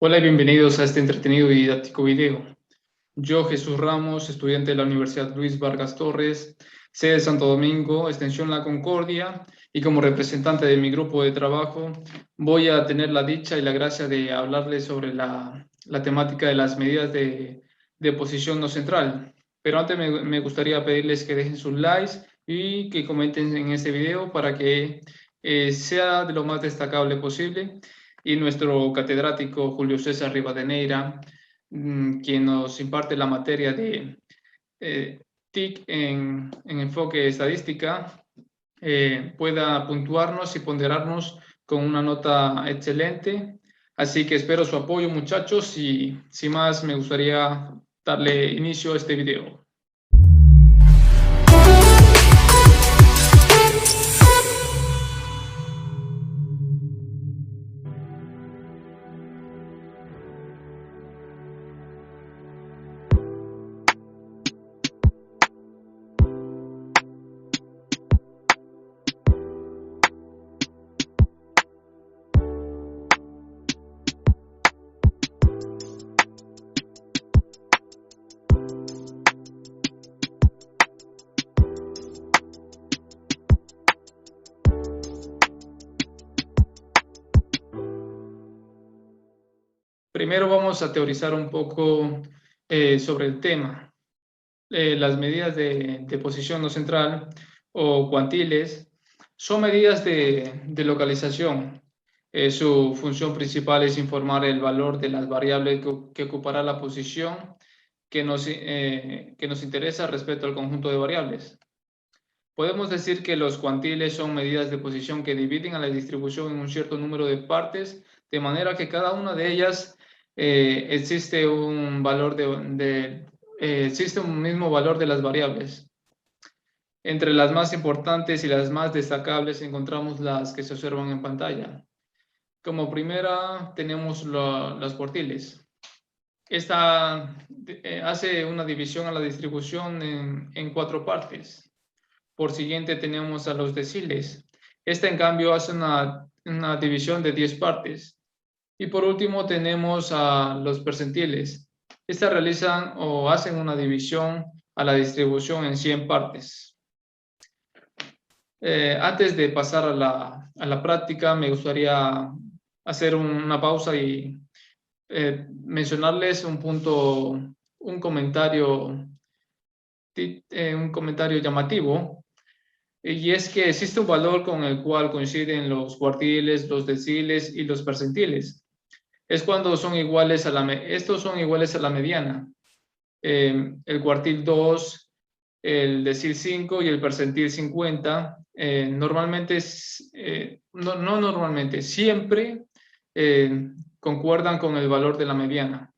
Hola y bienvenidos a este entretenido y didáctico video. Yo, Jesús Ramos, estudiante de la Universidad Luis Vargas Torres, sede de Santo Domingo, extensión La Concordia, y como representante de mi grupo de trabajo, voy a tener la dicha y la gracia de hablarles sobre la temática de las medidas de posición no central. Pero antes me gustaría pedirles que dejen sus likes y que comenten en este video para que sea de lo más destacable posible. Y nuestro catedrático Julio César Rivadeneira, quien nos imparte la materia de TIC en enfoque estadística, pueda puntuarnos y ponderarnos con una nota excelente. Así que espero su apoyo, muchachos, y sin más me gustaría darle inicio a este video. Primero vamos a teorizar un poco sobre el tema. Las medidas de posición no central o cuantiles son medidas de localización. Su función principal es informar el valor de las variables que ocupará la posición que nos interesa respecto al conjunto de variables. Podemos decir que los cuantiles son medidas de posición que dividen a la distribución en un cierto número de partes, de manera que cada una de ellas existe un valor existe un mismo valor de las variables. Entre las más importantes y las más destacables encontramos las que se observan en pantalla. Como primera tenemos los cuartiles. Esta hace una división a la distribución en 4 partes. Por siguiente tenemos a los deciles. Esta en cambio hace una división de 10 partes. Y por último tenemos a los percentiles. Estas realizan o hacen una división a la distribución en 100 partes. Antes de pasar a la práctica, me gustaría hacer una pausa y mencionarles un comentario llamativo. Y es que existe un valor con el cual coinciden los cuartiles, los deciles y los percentiles. Es cuando son iguales estos son iguales a la mediana. El cuartil 2, el decil 5 y el percentil 50, normalmente, no normalmente, siempre concuerdan con el valor de la mediana.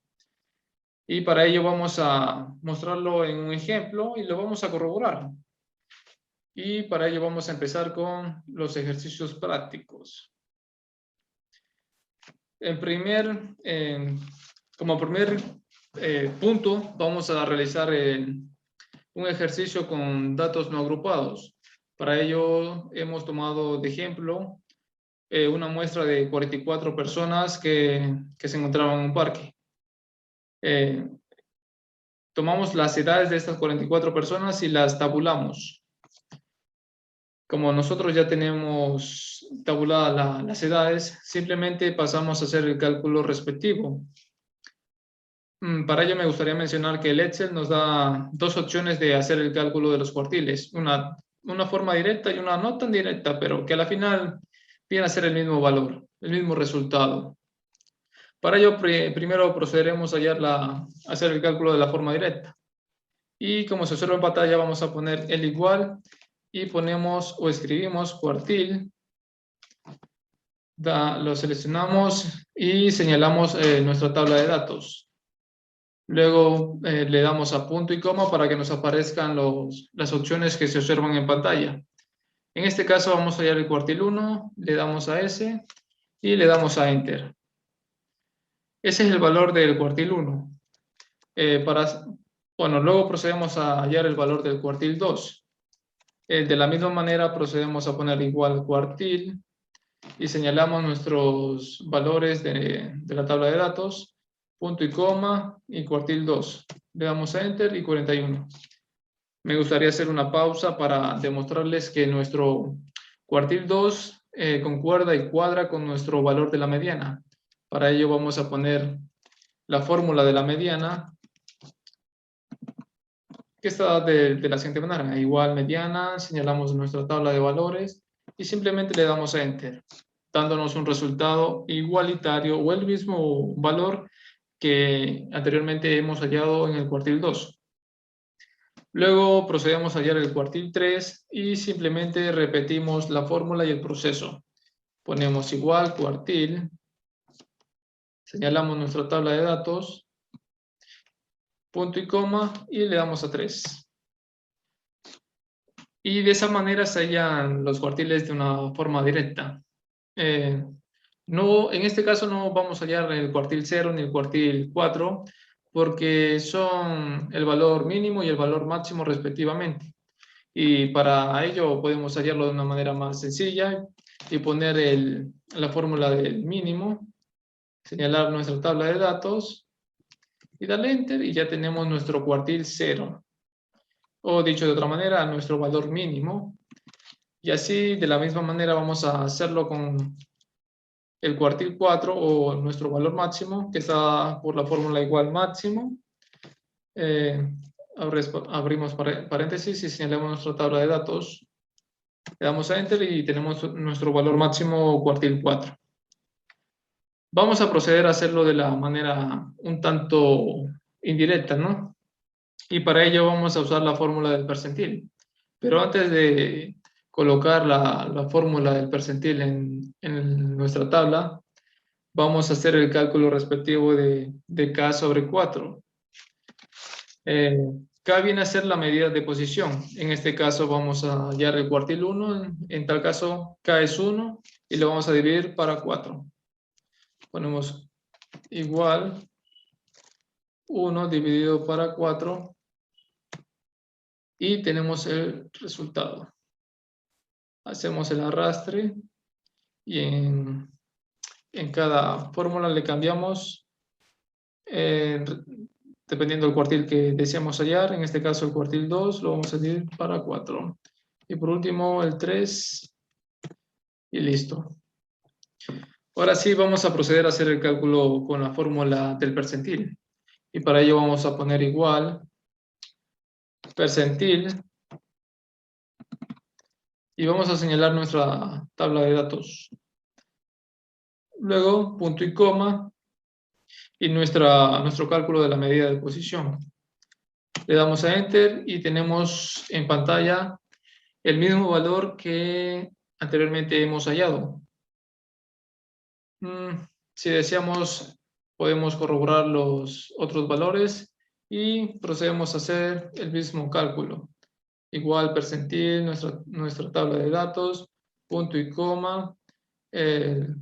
Y para ello vamos a mostrarlo en un ejemplo y lo vamos a corroborar. Y para ello vamos a empezar con los ejercicios prácticos. Como primer punto, vamos a realizar un ejercicio con datos no agrupados. Para ello hemos tomado de ejemplo una muestra de 44 personas que se encontraban en un parque. Tomamos las edades de estas 44 personas y las tabulamos. Como nosotros ya tenemos tabuladas las edades, simplemente pasamos a hacer el cálculo respectivo. Para ello me gustaría mencionar que el Excel nos da 2 opciones de hacer el cálculo de los cuartiles. Una forma directa y una no tan directa, pero que a la final viene a ser el mismo valor, el mismo resultado. Para ello primero procederemos a hacer el cálculo de la forma directa. Y como se observa en pantalla, vamos a poner el igual y ponemos o escribimos cuartil, lo seleccionamos y señalamos nuestra tabla de datos. Luego le damos a punto y coma para que nos aparezcan las opciones que se observan en pantalla. En este caso vamos a hallar el cuartil 1, le damos a S y le damos a Enter. Ese es el valor del cuartil 1. Luego procedemos a hallar el valor del cuartil 2. De la misma manera procedemos a poner igual cuartil y señalamos nuestros valores de la tabla de datos, punto y coma y cuartil 2. Le damos a Enter y 41. Me gustaría hacer una pausa para demostrarles que nuestro cuartil 2 concuerda y cuadra con nuestro valor de la mediana. Para ello vamos a poner la fórmula de la mediana, que está de la siguiente manera: igual mediana, señalamos nuestra tabla de valores y simplemente le damos a Enter, dándonos un resultado igualitario o el mismo valor que anteriormente hemos hallado en el cuartil 2. Luego procedemos a hallar el cuartil 3 y simplemente repetimos la fórmula y el proceso. Ponemos igual cuartil, señalamos nuestra tabla de datos, punto y coma y le damos a 3. Y de esa manera se hallan los cuartiles de una forma directa. En este caso no vamos a hallar el cuartil 0 ni el cuartil 4 porque son el valor mínimo y el valor máximo respectivamente. Y para ello podemos hallarlo de una manera más sencilla y poner la fórmula del mínimo, señalar nuestra tabla de datos y darle Enter y ya tenemos nuestro cuartil 0. O dicho de otra manera, nuestro valor mínimo. Y así de la misma manera vamos a hacerlo con el cuartil 4 o nuestro valor máximo, que está por la fórmula igual máximo. Abrimos paréntesis y señalamos nuestra tabla de datos. Le damos a Enter y tenemos nuestro valor máximo cuartil 4. Vamos a proceder a hacerlo de la manera un tanto indirecta, ¿no? Y para ello vamos a usar la fórmula del percentil. Pero antes de colocar la fórmula del percentil en nuestra tabla, vamos a hacer el cálculo respectivo de K sobre 4. K viene a ser la medida de posición. En este caso vamos a hallar el cuartil 1. En tal caso, K es 1 y lo vamos a dividir para 4. Ponemos igual 1 dividido para 4 y tenemos el resultado. Hacemos el arrastre y en cada fórmula le cambiamos dependiendo del cuartil que deseamos hallar. En este caso el cuartil 2 lo vamos a dividir para 4. Y por último el 3 y listo. Ahora sí vamos a proceder a hacer el cálculo con la fórmula del percentil. Y para ello vamos a poner igual percentil y vamos a señalar nuestra tabla de datos. Luego punto y coma y nuestro cálculo de la medida de posición. Le damos a Enter y tenemos en pantalla el mismo valor que anteriormente hemos hallado. Si deseamos, podemos corroborar los otros valores y procedemos a hacer el mismo cálculo. Igual percentil, nuestra tabla de datos, punto y coma, el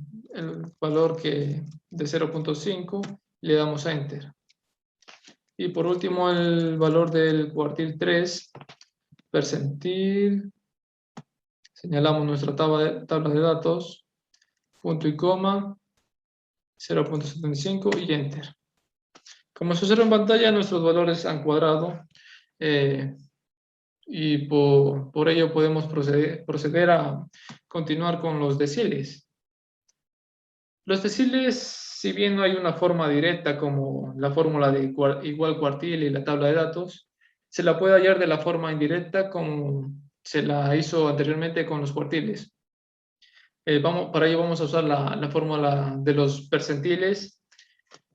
valor de 0.5, le damos a Enter. Y por último el valor del cuartil 3, percentil, señalamos nuestra tabla de datos, punto y coma, 0.75 y Enter. Como se observa en pantalla, nuestros valores han cuadrado y por ello podemos proceder a continuar con los deciles. Los deciles, si bien no hay una forma directa como la fórmula de igual cuartil y la tabla de datos, se la puede hallar de la forma indirecta como se la hizo anteriormente con los cuartiles. Para ello vamos a usar la fórmula de los percentiles,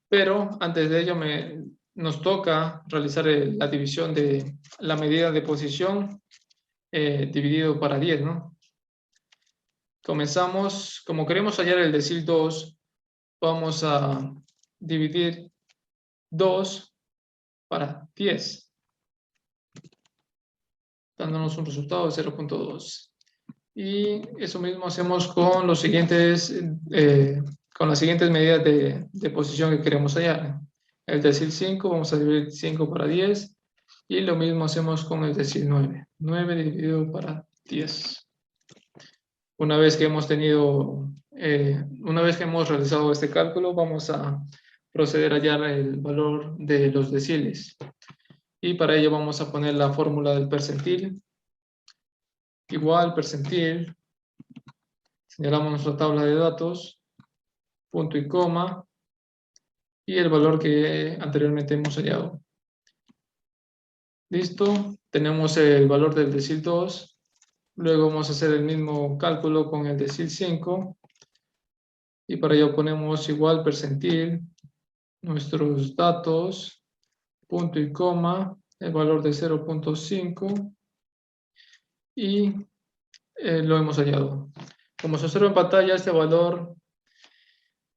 pero antes de ello nos toca realizar la división de la medida de posición dividido para 10, ¿no? Comenzamos, como queremos hallar el decil 2, vamos a dividir 2 para 10, dándonos un resultado de 0.2. Y eso mismo hacemos con las siguientes medidas de posición que queremos hallar. El decil 5 vamos a dividir 5 para 10 y lo mismo hacemos con el decil 9. 9 dividido para 10. Una vez que hemos realizado este cálculo, vamos a proceder a hallar el valor de los deciles. Y para ello vamos a poner la fórmula del percentil. Igual percentil. Señalamos nuestra tabla de datos. Punto y coma. Y el valor que anteriormente hemos hallado. Listo. Tenemos el valor del decil 2. Luego vamos a hacer el mismo cálculo con el decil 5. Y para ello ponemos igual percentil, nuestros datos, punto y coma, el valor de 0.5 y lo hemos hallado. Como se observa en pantalla, este valor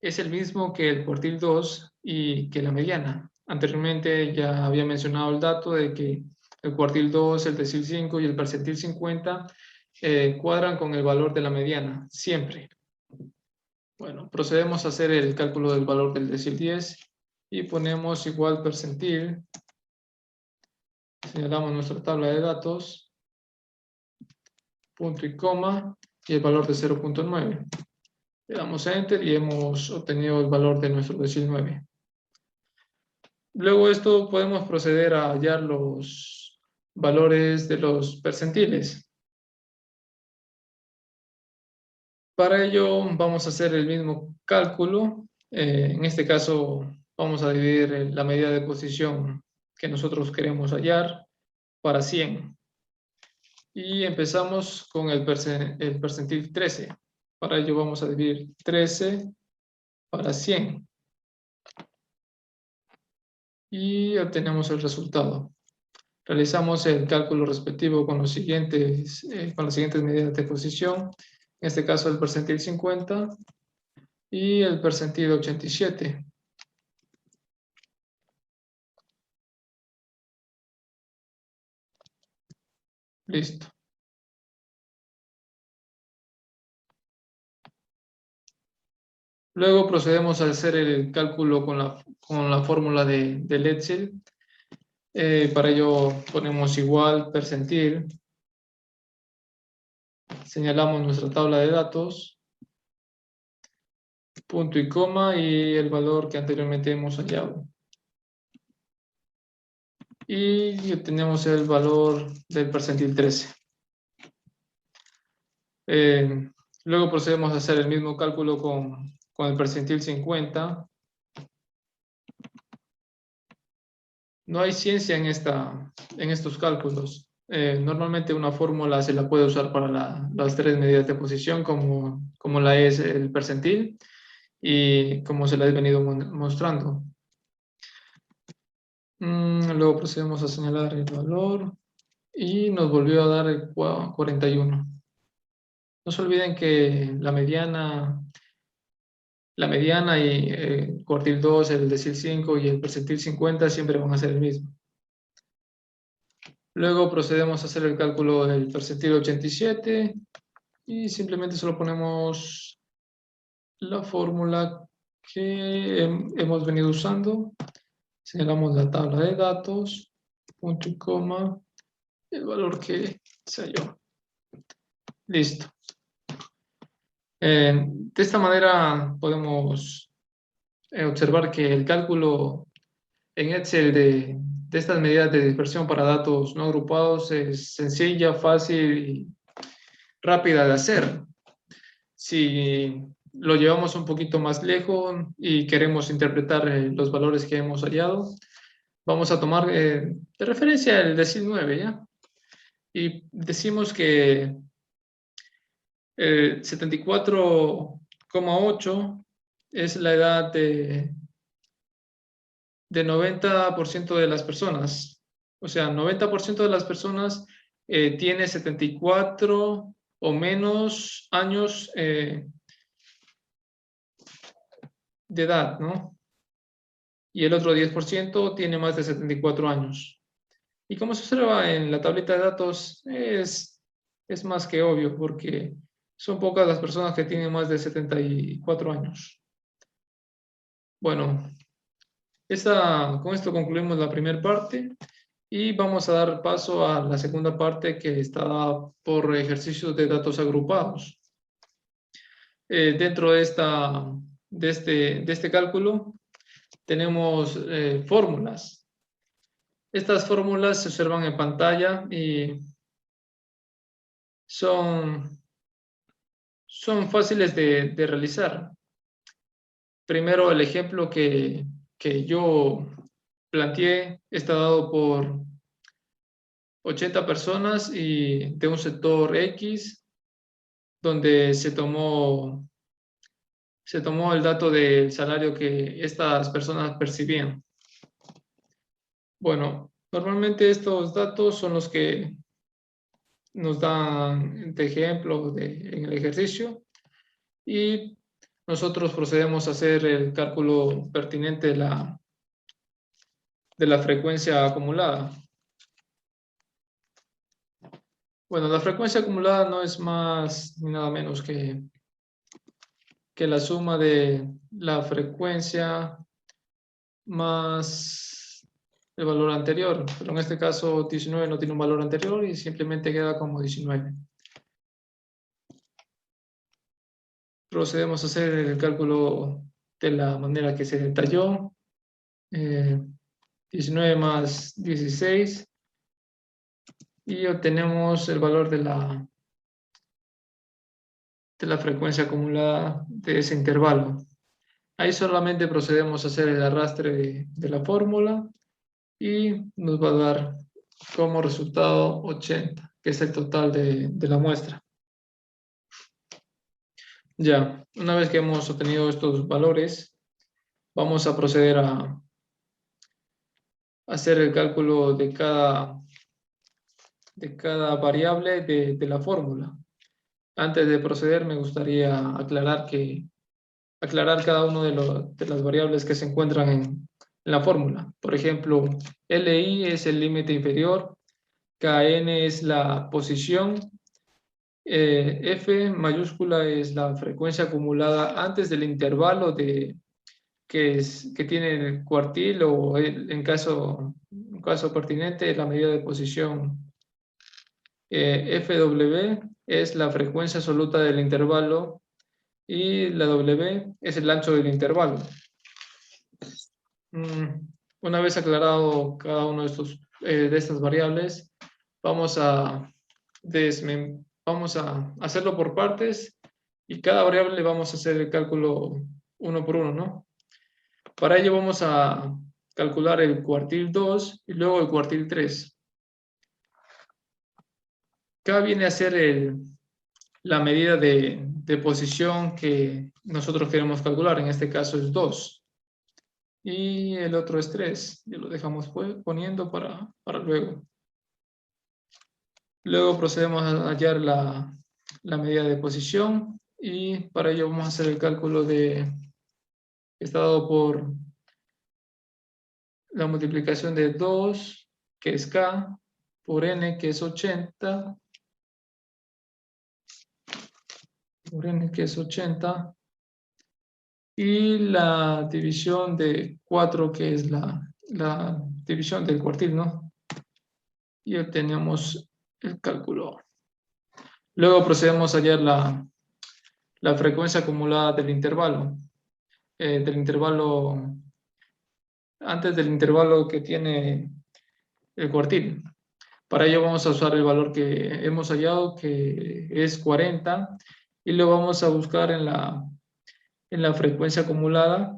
es el mismo que el cuartil 2 y que la mediana. Anteriormente ya había mencionado el dato de que el cuartil 2, el decil 5 y el percentil 50 cuadran con el valor de la mediana, siempre. Bueno, procedemos a hacer el cálculo del valor del decil 10 y ponemos igual percentil. Señalamos nuestra tabla de datos, punto y coma, y el valor de 0.9. Le damos a Enter y hemos obtenido el valor de nuestro decil 9. Luego de esto podemos proceder a hallar los valores de los percentiles. Para ello vamos a hacer el mismo cálculo. En este caso vamos a dividir la medida de posición que nosotros queremos hallar para 100. Y empezamos con el percentil 13. Para ello vamos a dividir 13 para 100. Y obtenemos el resultado. Realizamos el cálculo respectivo con las siguientes medidas de posición. En este caso el percentil 50 y el percentil 87. Listo. Luego procedemos a hacer el cálculo con la fórmula del Excel. Para ello ponemos igual percentil. Señalamos nuestra tabla de datos. Punto y coma y el valor que anteriormente hemos hallado. Y obtenemos el valor del percentil 13. Luego procedemos a hacer el mismo cálculo con el percentil 50. No hay ciencia en estos cálculos. Normalmente una fórmula se la puede usar para las tres medidas de posición, como la es el percentil y como se la he venido mostrando. Luego procedemos a señalar el valor y nos volvió a dar el 41. No se olviden que la mediana y el cuartil 2, el decil 5 y el percentil 50 siempre van a ser el mismo. Luego procedemos a hacer el cálculo del percentil 87 y simplemente solo ponemos la fórmula que hemos venido usando. Señalamos la tabla de datos, punto y coma, el valor que se halló. Listo. De esta manera podemos observar que el cálculo en Excel de estas medidas de dispersión para datos no agrupados es sencilla, fácil y rápida de hacer. Si lo llevamos un poquito más lejos y queremos interpretar los valores que hemos hallado, vamos a tomar de referencia el decil 9, ¿ya? Y decimos que 74,8 es la edad de 90% de las personas. O sea, 90% de las personas tiene 74 o menos años de edad, ¿no? Y el otro 10% tiene más de 74 años. Y como se observa en la tablita de datos, es más que obvio, porque son pocas las personas que tienen más de 74 años. Bueno, con esto concluimos la primera parte y vamos a dar paso a la segunda parte, que está por ejercicios de datos agrupados. dentro de este cálculo tenemos fórmulas. Estas fórmulas se observan en pantalla y son fáciles de realizar. Primero, el ejemplo que yo planteé está dado por 80 personas y de un sector X, donde se tomó el dato del salario que estas personas percibían. Bueno, normalmente estos datos son los que nos dan de ejemplo en el ejercicio y nosotros procedemos a hacer el cálculo pertinente de la frecuencia acumulada. Bueno, la frecuencia acumulada no es más ni nada menos que la suma de la frecuencia más el valor anterior, pero en este caso 19 no tiene un valor anterior y simplemente queda como 19. Procedemos a hacer el cálculo de la manera que se detalló. 19 más 16 y obtenemos el valor de la frecuencia acumulada de ese intervalo. Ahí solamente procedemos a hacer el arrastre de la fórmula y nos va a dar como resultado 80, que es el total de la muestra. Ya, una vez que hemos obtenido estos valores, vamos a proceder a hacer el cálculo de cada variable de la fórmula. Antes de proceder, me gustaría aclarar cada una de las variables que se encuentran en la fórmula. Por ejemplo, LI es el límite inferior, KN es la posición, F mayúscula es la frecuencia acumulada antes del intervalo que tiene el cuartil o en caso pertinente la medida de posición. FW es la frecuencia absoluta del intervalo y la W es el ancho del intervalo. Una vez aclarado cada uno de estas variables, vamos a hacerlo por partes y cada variable vamos a hacer el cálculo uno por uno, ¿no? Para ello vamos a calcular el cuartil 2 y luego el cuartil 3. Acá viene a ser la medida de posición que nosotros queremos calcular. En este caso es 2. Y el otro es 3. Y lo dejamos poniendo para luego. Luego procedemos a hallar la medida de posición. Y para ello vamos a hacer el cálculo está dado por la multiplicación de 2, que es K, por N, que es 80, por N, que es 80, y la división de 4, que es la división del cuartil, ¿no? Y obtenemos el cálculo. Luego procedemos a hallar la frecuencia acumulada del intervalo, antes del intervalo que tiene el cuartil. Para ello vamos a usar el valor que hemos hallado, que es 40, y lo vamos a buscar en la frecuencia acumulada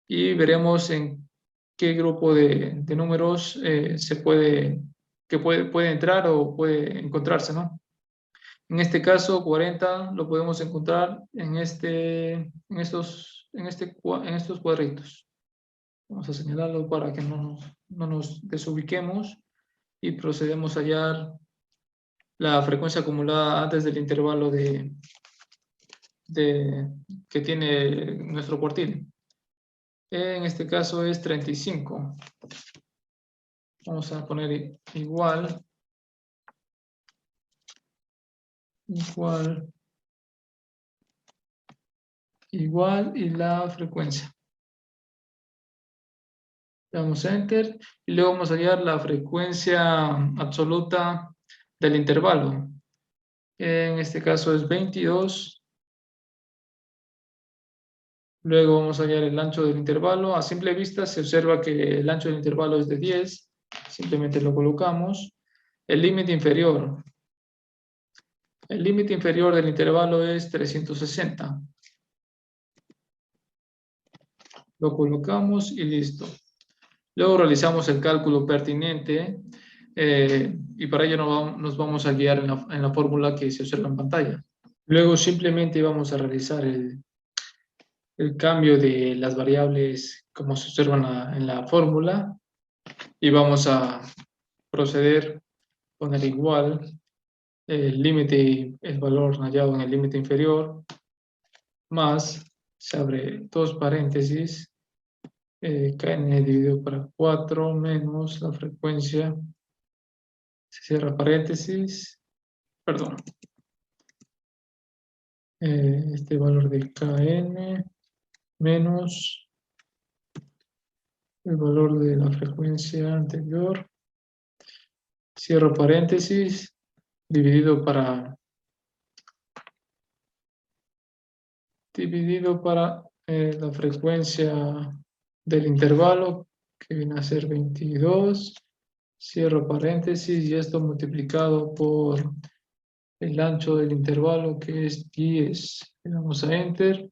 y veremos en qué grupo de números puede entrar o puede encontrarse, ¿no? En este caso, 40 lo podemos encontrar en estos cuadritos. Vamos a señalarlo para que no nos desubiquemos y procedemos a hallar la frecuencia acumulada antes del intervalo que tiene nuestro cuartil. En este caso es 35. Vamos a poner igual, y la frecuencia. Damos Enter y luego vamos a hallar la frecuencia absoluta del intervalo. En este caso es 22 Luego vamos a hallar el ancho del intervalo. A simple vista se observa que el ancho del intervalo es de 10. Simplemente lo colocamos. El límite inferior. El límite inferior del intervalo es 360. Lo colocamos y listo. Luego realizamos el cálculo pertinente y para ello nos vamos a guiar en la fórmula que se observa en pantalla. Luego simplemente vamos a realizar el cambio de las variables como se observa en la fórmula y vamos a proceder con el igual el límite, el valor hallado en el límite inferior, más, se abre dos paréntesis, kn dividido para 4 menos la frecuencia, se cierra paréntesis, perdón, este valor de kn menos el valor de la frecuencia anterior, cierro paréntesis, dividido para la frecuencia del intervalo, que viene a ser 22, cierro paréntesis, y esto multiplicado por el ancho del intervalo, que es 10. Le damos a Enter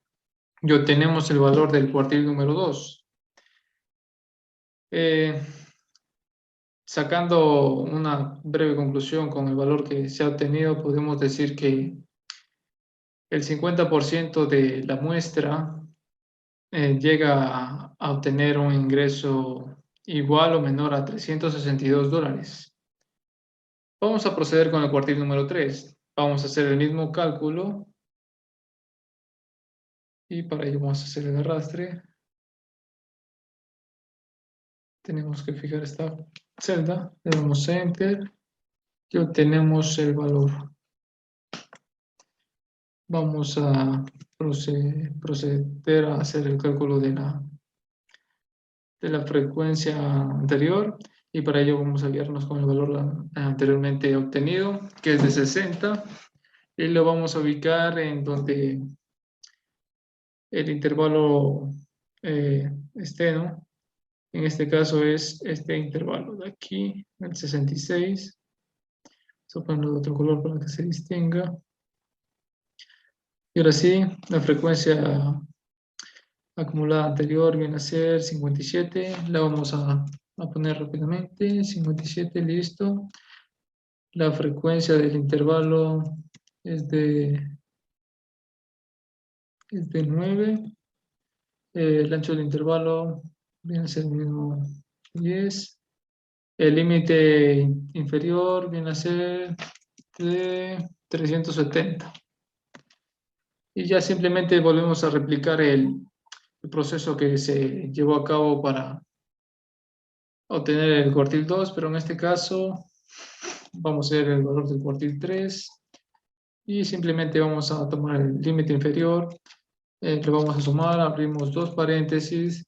y obtenemos el valor del cuartil número 2. Sacando una breve conclusión con el valor que se ha obtenido, podemos decir que el 50% de la muestra llega a obtener un ingreso igual o menor a $362. Vamos a proceder con el cuartil número 3. Vamos a hacer el mismo cálculo y para ello vamos a hacer el arrastre. Tenemos que fijar esta celda, le damos a Enter y obtenemos el valor. Vamos a proceder a hacer el cálculo de la frecuencia anterior y para ello vamos a guiarnos con el valor anteriormente obtenido, que es de 60, y lo vamos a ubicar en donde el intervalo esté, ¿no? En este caso es este intervalo de aquí, el 66. Vamos a ponerlo de otro color para que se distinga. Y ahora sí, la frecuencia acumulada anterior viene a ser 57. La vamos a poner rápidamente. 57, listo. La frecuencia del intervalo es de 9. El ancho del intervalo viene a ser el mismo 10. El límite inferior viene a ser de 370. Y ya simplemente volvemos a replicar el proceso que se llevó a cabo para obtener el cuartil 2, pero en este caso vamos a ver el valor del cuartil 3 y simplemente vamos a tomar el límite inferior, lo vamos a sumar, abrimos dos paréntesis,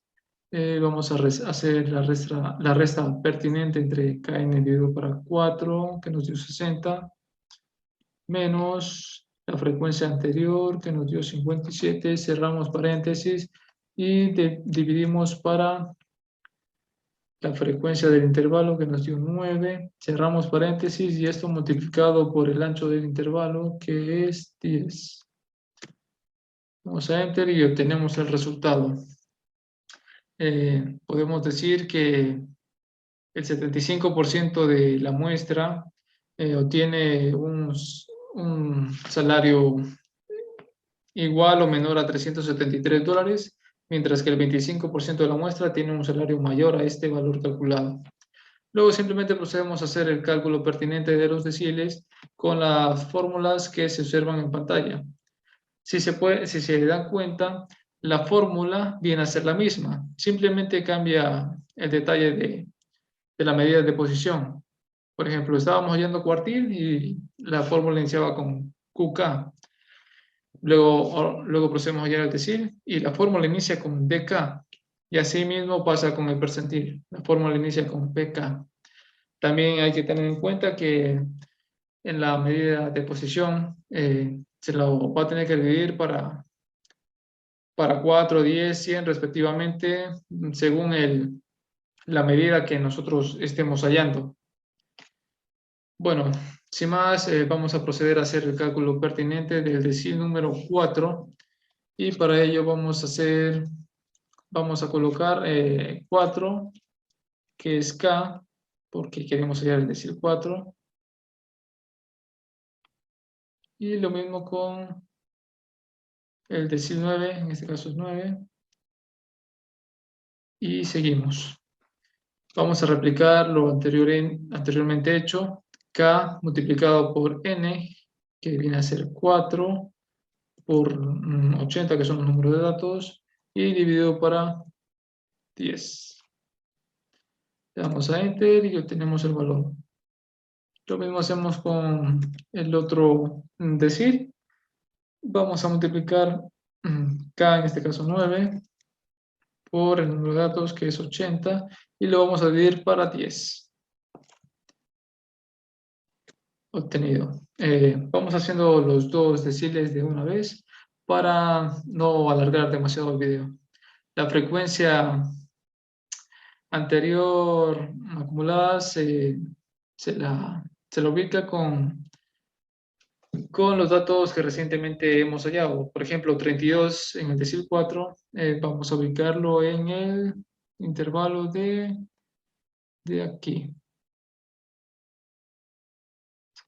vamos a hacer la resta pertinente entre kn dividido para 4, que nos dio 60, menos la frecuencia anterior, que nos dio 57, cerramos paréntesis y dividimos para la frecuencia del intervalo, que nos dio 9, cerramos paréntesis y esto multiplicado por el ancho del intervalo, que es 10. Vamos a Enter y obtenemos el resultado. Podemos decir que el 75% de la muestra obtiene un salario igual o menor a $373, mientras que el 25% de la muestra tiene un salario mayor a este valor calculado. Luego simplemente procedemos a hacer el cálculo pertinente de los deciles con las fórmulas que se observan en pantalla. Si se dan cuenta, la fórmula viene a ser la misma, simplemente cambia el detalle de la medida de posición. Por ejemplo, estábamos hallando cuartil y la fórmula iniciaba con QK. Luego procedemos a hallar el decil y la fórmula inicia con DK. Y así mismo pasa con el percentil. La fórmula inicia con PK. También hay que tener en cuenta que en la medida de posición se lo va a tener que dividir para para 4, 10, 100 respectivamente, según la medida que nosotros estemos hallando. Bueno, sin más, vamos a proceder a hacer el cálculo pertinente del decil número 4 y para ello vamos a colocar 4, que es K, porque queremos hallar el decil 4, y lo mismo con el decil 9, en este caso es 9, y seguimos. Vamos a replicar lo anteriormente hecho, K multiplicado por N, que viene a ser 4, por 80, que son los números de datos, y dividido para 10. Le damos a Enter y obtenemos el valor. Lo mismo hacemos con el otro decir. Vamos a multiplicar K, en este caso 9, por el número de datos, que es 80, y lo vamos a dividir para 10. Obtenido. Vamos haciendo los dos deciles de una vez para no alargar demasiado el video. La frecuencia anterior acumulada se la ubica con los datos que recientemente hemos hallado. Por ejemplo, 32 en el decil 4, vamos a ubicarlo en el intervalo de aquí,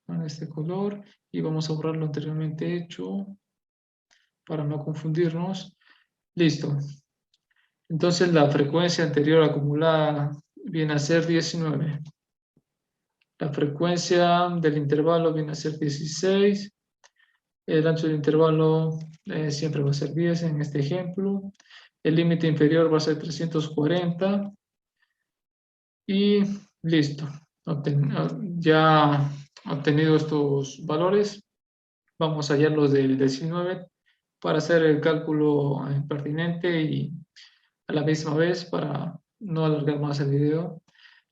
con este color, y vamos a borrar lo anteriormente hecho para no confundirnos. Listo. Entonces la frecuencia anterior acumulada viene a ser 19. La frecuencia del intervalo viene a ser 16. El ancho del intervalo siempre va a ser 10 en este ejemplo. El límite inferior va a ser 340. Y listo. Ya obtenido estos valores, vamos a hallarlos del 19 para hacer el cálculo pertinente y a la misma vez, para no alargar más el video,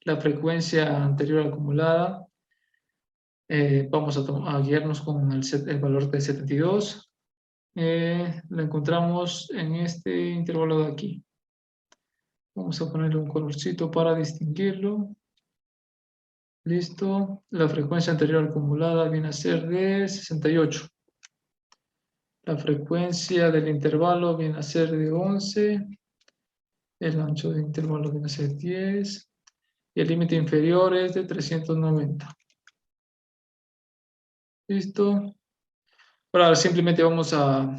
la frecuencia anterior acumulada, vamos a guiarnos con el valor de 72. Lo encontramos en este intervalo de aquí. Vamos a ponerle un colorcito para distinguirlo. Listo. La frecuencia anterior acumulada viene a ser de 68. La frecuencia del intervalo viene a ser de 11. El ancho del intervalo viene a ser 10. Y el límite inferior es de 390. Listo. Ahora simplemente vamos a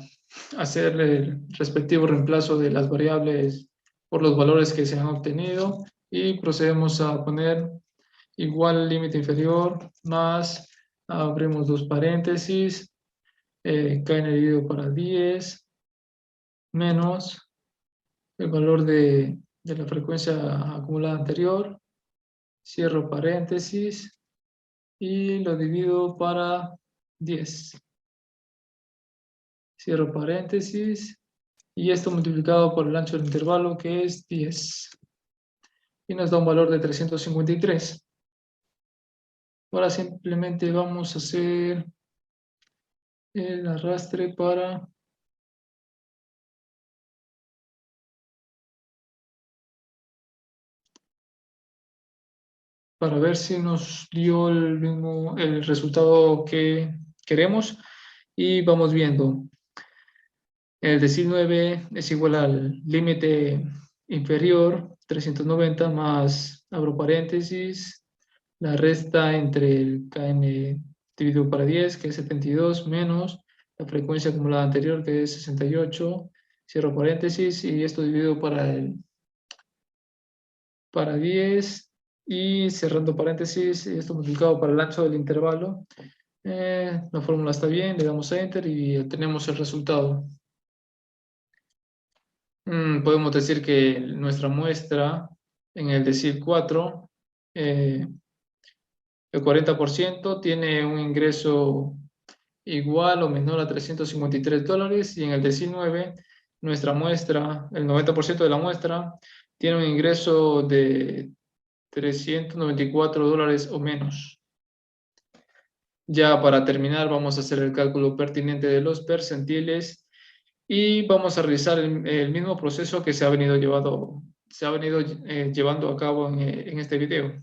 hacer el respectivo reemplazo de las variables por los valores que se han obtenido y procedemos a poner igual límite inferior más, abrimos dos paréntesis, kn dividido para 10 menos el valor de la frecuencia acumulada anterior, cierro paréntesis y lo divido para 10. Cierro paréntesis y esto multiplicado por el ancho del intervalo, que es 10. Y nos da un valor de 353. Ahora simplemente vamos a hacer el arrastre para ver si nos dio el resultado que queremos. Y vamos viendo. El decil 9 es igual al límite inferior, 390, más, abro paréntesis, la resta entre el kn dividido para 10, que es 72, menos la frecuencia acumulada anterior, que es 68, cierro paréntesis, y esto dividido para 10, y cerrando paréntesis, y esto multiplicado para el ancho del intervalo. La fórmula está bien, le damos a Enter y obtenemos el resultado. Podemos decir que nuestra muestra en el decil 4, el 40% tiene un ingreso igual o menor a $353, y en el decil 9, nuestra muestra, el 90% de la muestra, tiene un ingreso de $394 o menos. Ya para terminar, vamos a hacer el cálculo pertinente de los percentiles Y vamos a realizar el mismo proceso que se ha venido llevando a cabo en este video.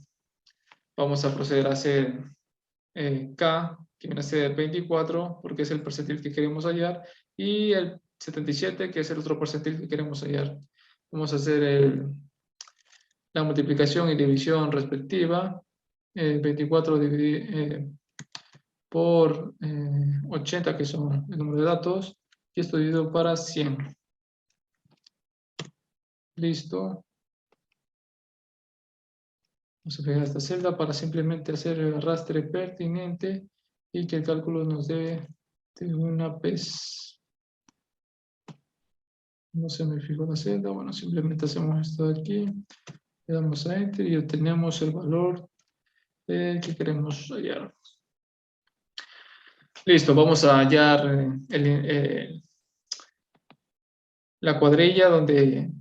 Vamos a proceder a hacer K, que viene a ser 24, porque es el percentil que queremos hallar, y el 77, que es el otro percentil que queremos hallar. Vamos a hacer la multiplicación y división respectiva. 24 por 80, que son el número de datos, y esto dividido para 100. Listo. Vamos a pegar esta celda para simplemente hacer el arrastre pertinente y que el cálculo nos dé de una vez. No se me fijó la celda. Bueno, simplemente hacemos esto de aquí. Le damos a Enter y obtenemos el valor que queremos hallar. Listo, vamos a hallar la cuadrilla donde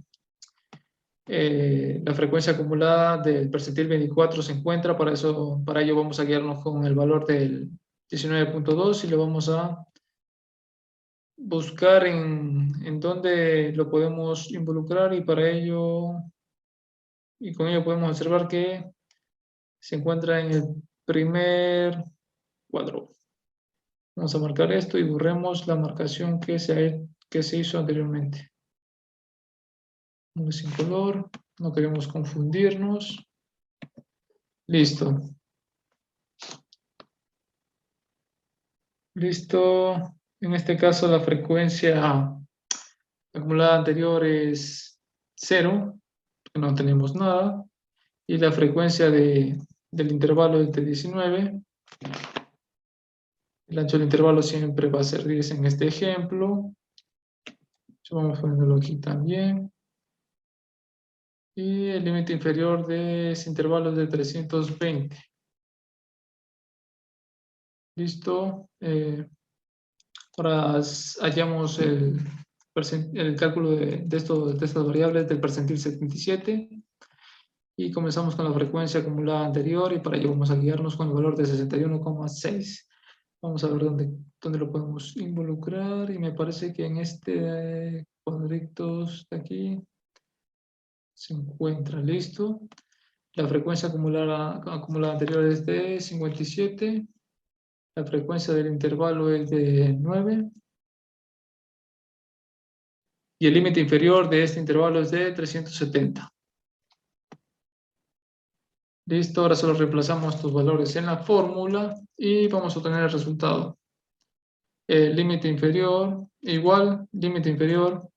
la frecuencia acumulada del percentil 24 se encuentra. Para ello vamos a guiarnos con el valor del 19.2 y lo vamos a buscar en dónde lo podemos involucrar, y con ello podemos observar que se encuentra en el primer cuadro. Vamos a marcar esto y borremos la marcación que se hizo anteriormente. Sin color, no queremos confundirnos. Listo. Listo. En este caso la frecuencia acumulada anterior es 0, no tenemos nada. Y la frecuencia del intervalo es de 19. El ancho del intervalo siempre va a ser 10 en este ejemplo. Vamos poniéndolo aquí también. Y el límite inferior de ese intervalo es de 320. Listo. Ahora hallamos el cálculo de estas variables del percentil 77. Y comenzamos con la frecuencia acumulada anterior, y para ello vamos a guiarnos con el valor de 61,6. Vamos a ver dónde lo podemos involucrar, y me parece que en este cuadritos de aquí se encuentra. Listo. La frecuencia acumulada anterior es de 57. La frecuencia del intervalo es de 9. Y el límite inferior de este intervalo es de 370. Listo, ahora solo reemplazamos estos valores en la fórmula y vamos a obtener el resultado. El límite inferior igual, límite inferior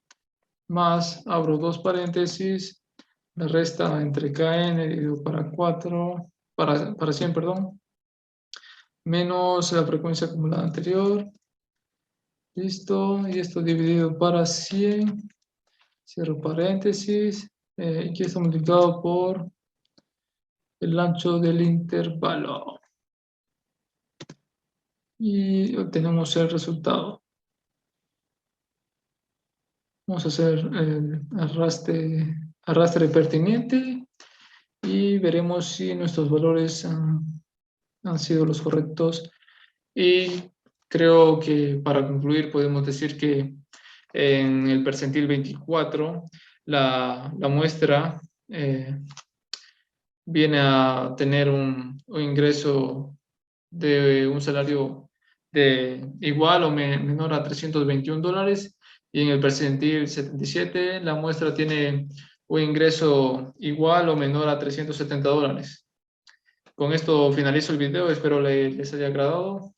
más, abro dos paréntesis, la resta entre kn dividido para 100, perdón, menos la frecuencia acumulada anterior. Listo, y esto dividido para 100, cierro paréntesis, y aquí está multiplicado por el ancho del intervalo. Y obtenemos el resultado. Vamos a hacer el arrastre pertinente y veremos si nuestros valores han sido los correctos. Y creo que para concluir podemos decir que en el percentil 24 la muestra viene a tener un ingreso de un salario de igual o menor a $321, y en el percentil 77 la muestra tiene un ingreso igual o menor a $370. Con esto finalizo el video, espero les haya agradado.